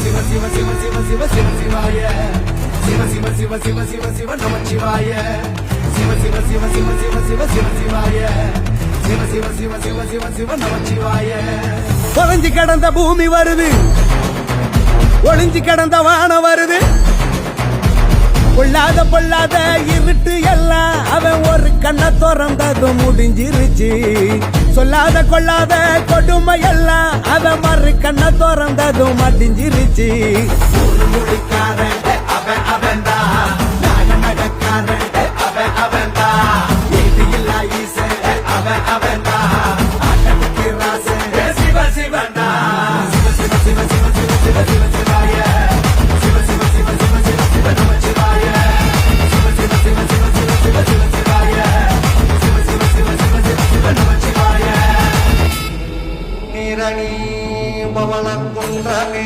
சிவ சிவ சிவ சிவ சிவ சிவ சிவாய சிவ சிவ சிவ சிவ சிவ சிவ நமச்சிவாய சிவ சிவ சிவ சிவ சிவ சிவ சிவ சிவாய சிவ சிவ சிவ சிவ சிவ சிவ நமச்சிவாய. தொலைஞ்சு கிடந்த பூமி வருது, ஒளிஞ்சு கிடந்த வானம் வருது, பொல்லாத பொல்லாத இருட்டு எல்லாம் அவன் ஒரு கண்ணை திறந்ததும் முடிஞ்சிருச்சு. சொல்லாத கொள்ளாத கொடுமை எல்லாம் அவன் மறு கண்ணை திறந்ததும் மடிஞ்சிருச்சு. முடிக்காரன் அவன் அவன்தான், நாயனக்காரன் அவன் அவன்தான், இது இல்லா ஈசன் அவன் அவன்தான், ஆட்டத்துக்கு ராசன் சிவ சிவன்டா. சிவ சிவ சிவ சிவ சிவ சிவ சிவ சிவாய சிவ சிவ சிவ சிவ சிவ சிவ நமச்சிவாய சிவ சிவ சிவ சிவ சிவ சிவ சிவ சிவாய சிவ சிவ சிவ சிவ சிவ சிவ நமச்சிவாய. நீரணி பவள குண்டமே